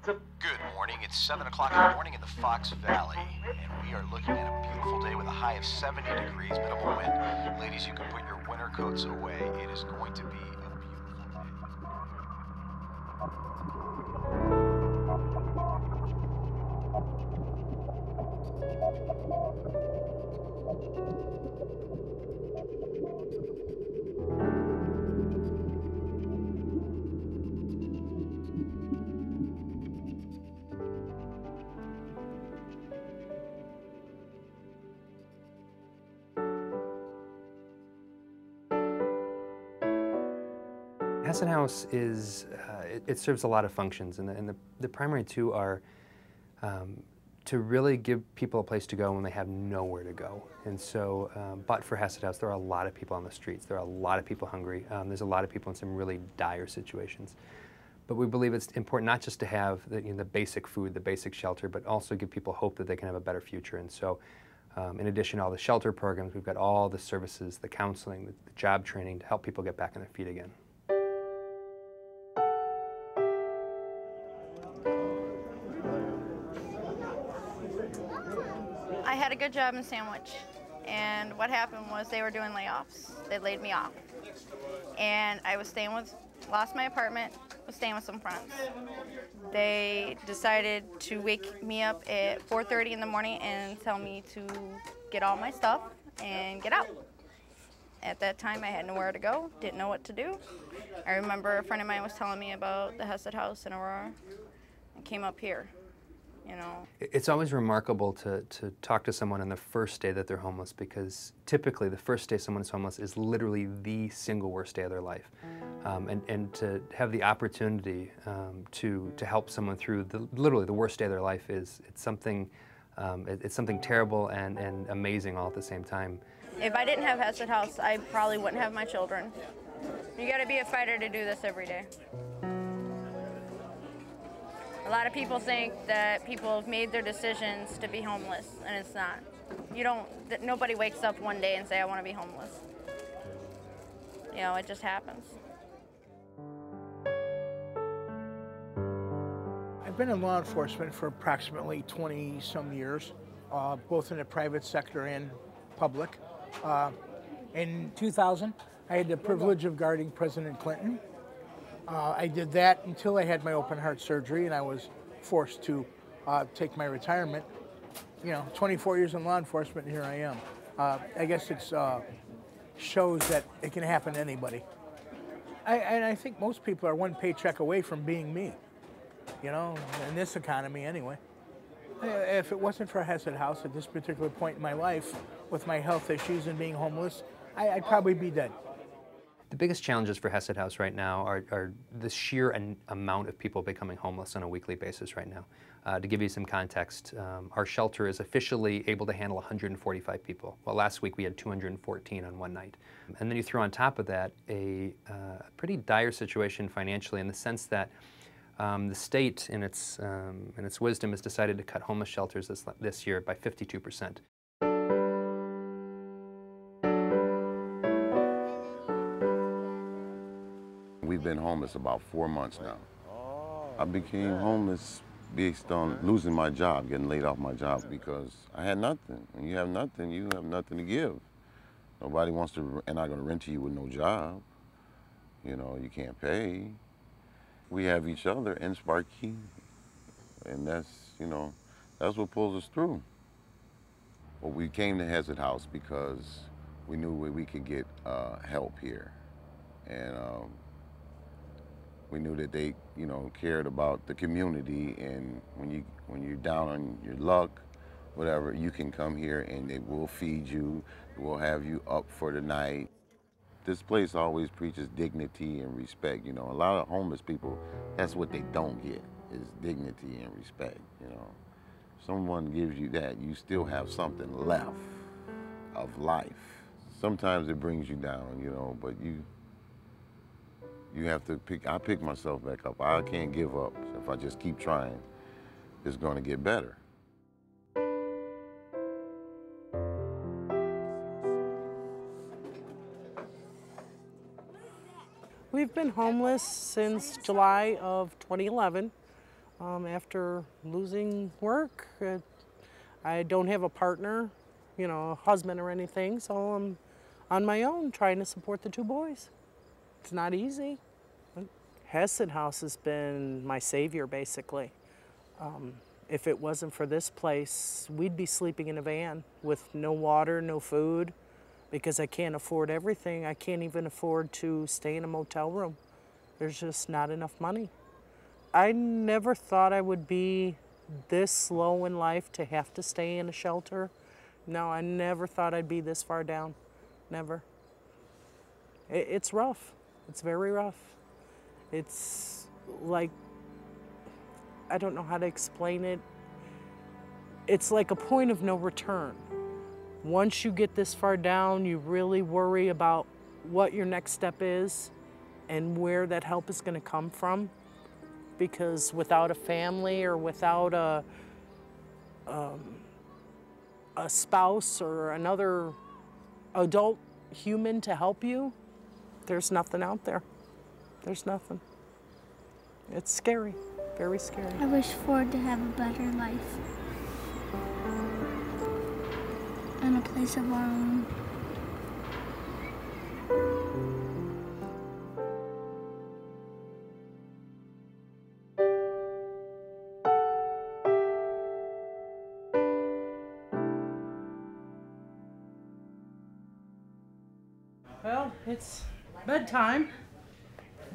Good morning. It's 7 o'clock in the morning in the Fox Valley, and we are looking at a beautiful day with a high of 70 degrees, minimal wind. Ladies, you can put your winter coats away. It is going to be a beautiful day. Hesed House is, it serves a lot of functions, and the primary two are to really give people a place to go when they have nowhere to go. And so, but for Hesed House, there are a lot of people on the streets. There are a lot of people hungry. There's a lot of people in some really dire situations. But we believe it's important not just to have the basic food, the basic shelter, but also give people hope that they can have a better future. And so, in addition to all the shelter programs, we've got all the services, the counseling, the job training to help people get back on their feet again. I had a good job in Sandwich, and what happened was they were doing layoffs. They laid me off, and I was lost my apartment, was staying with some friends. They decided to wake me up at 4:30 in the morning and tell me to get all my stuff and get out. At that time, I had nowhere to go, didn't know what to do. I remember a friend of mine was telling me about the Hesed House in Aurora, and came up here. It's always remarkable to talk to someone on the first day that they're homeless, because typically the first day someone is homeless is literally the single worst day of their life. And to have the opportunity to help someone through literally the worst day of their life it's something terrible and amazing all at the same time. If I didn't have Hesed House, I probably wouldn't have my children. You gotta be a fighter to do this every day. A lot of people think that people have made their decisions to be homeless, and it's not. Nobody wakes up one day and say, I want to be homeless. It just happens. I've been in law enforcement for approximately 20-some years, both in the private sector and public. In 2000, I had the privilege of guarding President Clinton. I did that until I had my open heart surgery, and I was forced to take my retirement. 24 years in law enforcement, and here I am. I guess it shows that it can happen to anybody. And I think most people are one paycheck away from being me, in this economy anyway. If it wasn't for Hesed House at this particular point in my life, with my health issues and being homeless, I'd probably be dead. The biggest challenges for Hesed House right now are the sheer amount of people becoming homeless on a weekly basis right now. To give you some context, our shelter is officially able to handle 145 people. Well, last week we had 214 on one night. And then you throw on top of that a pretty dire situation financially, in the sense that the state, in its wisdom, has decided to cut homeless shelters this year by 52%. We've been homeless about 4 months now. I became homeless based on losing my job, getting laid off my job, because I had nothing. When you have nothing, you have nothing to give. Nobody wants to, and not going to rent to you with no job. You can't pay. We have each other and Sparky, and that's what pulls us through. Well, we came to Hesed House because we knew we could get help here, and we knew that they, cared about the community, and when you're down on your luck, whatever, you can come here and they will feed you, we'll have you up for the night. This place always preaches dignity and respect. A lot of homeless people, that's what they don't get, is dignity and respect. If someone gives you that, you still have something left of life. Sometimes it brings you down, but you have to I pick myself back up. I can't give up. If I just keep trying, it's going to get better. We've been homeless since July of 2011. after losing work. I don't have a partner, you know, a husband or anything, so I'm on my own trying to support the 2 boys. It's not easy. Hesed House has been my savior, basically. If it wasn't for this place, we'd be sleeping in a van with no water, no food, because I can't afford everything. I can't even afford to stay in a motel room. There's just not enough money. I never thought I would be this low in life to have to stay in a shelter. No, I never thought I'd be this far down. Never. It's rough. It's very rough. It's like, I don't know how to explain it. It's like a point of no return. Once you get this far down, you really worry about what your next step is and where that help is going to come from. Because without a family or without a spouse or another adult human to help you, there's nothing out there. There's nothing. It's scary, very scary. I wish Ford to have a better life and a place of our own. Well, it's bedtime,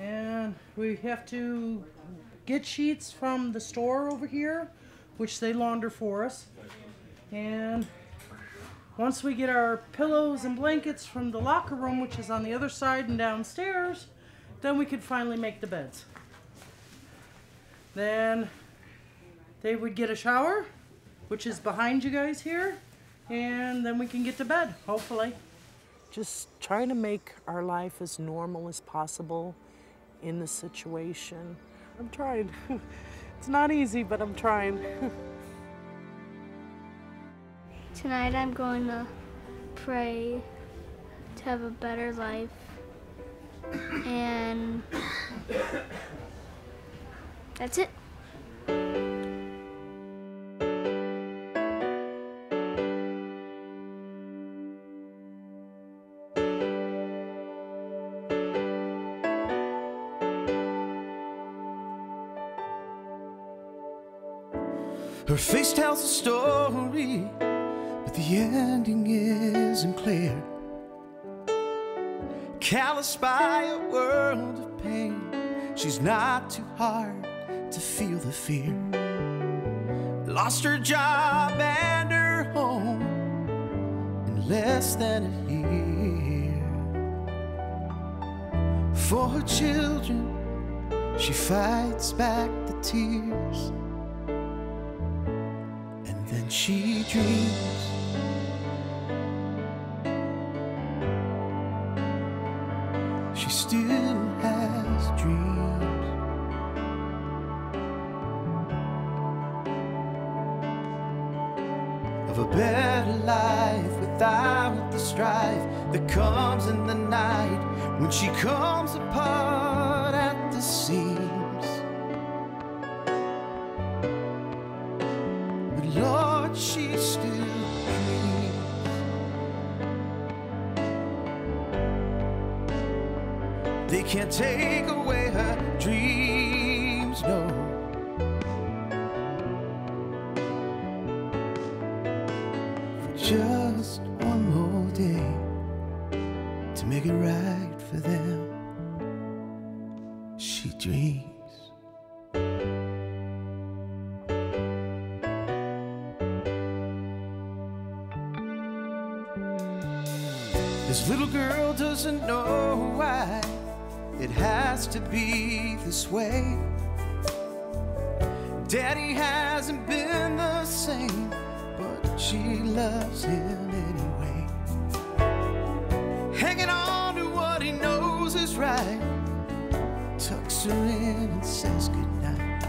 and we have to get sheets from the store over here, which they launder for us. And once we get our pillows and blankets from the locker room, which is on the other side and downstairs, then we could finally make the beds. Then they would get a shower, which is behind you guys here, and then we can get to bed, hopefully. Just trying to make our life as normal as possible in the situation. I'm trying. It's not easy, but I'm trying. Tonight I'm going to pray to have a better life, and that's it. Her face tells a story, but the ending isn't clear. Calloused by a world of pain, she's not too hard to feel the fear. Lost her job and her home in less than a year. For her children, she fights back the tears. And she dreams. She still has dreams of a better life without the strife that comes in the night when she comes apart at the seams. Lord, she still dreams. They can't take away her dreams, no. For just one more day to make it right for them, she dreams. This little girl doesn't know why it has to be this way. Daddy hasn't been the same, but she loves him anyway. Hanging on to what he knows is right, tucks her in and says goodnight.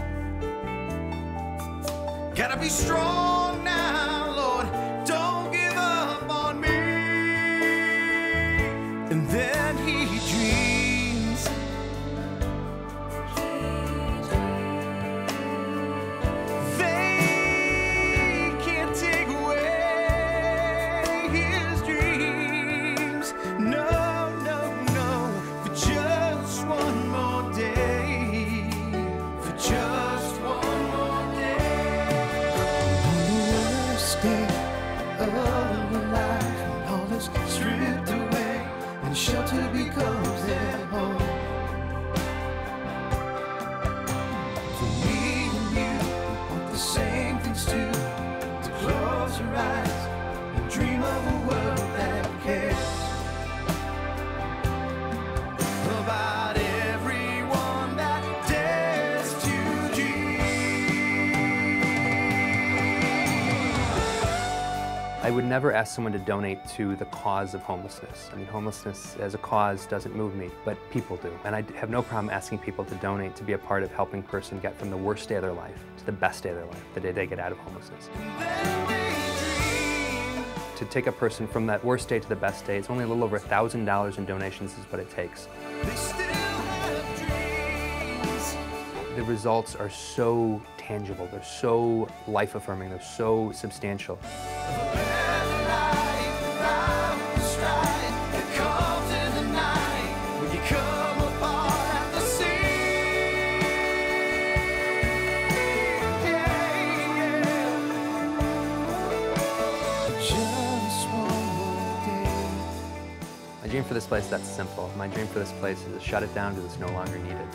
Gotta be strong now, Lord, don't give up on me. And then he dreams would never ask someone to donate to the cause of homelessness. I mean, homelessness as a cause doesn't move me, but people do. And I have no problem asking people to donate to be a part of helping a person get from the worst day of their life to the best day of their life, the day they get out of homelessness. To take a person from that worst day to the best day, it's only a little over $1,000 in donations is what it takes. The results are so tangible, they're so life-affirming, they're so substantial. My dream for this place, that's simple. My dream for this place is to shut it down because it's no longer needed.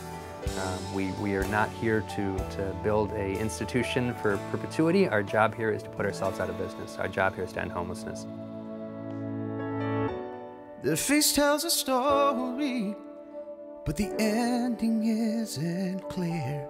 We are not here to build an institution for perpetuity. Our job here is to put ourselves out of business. Our job here is to end homelessness. The face tells a story, but the ending isn't clear.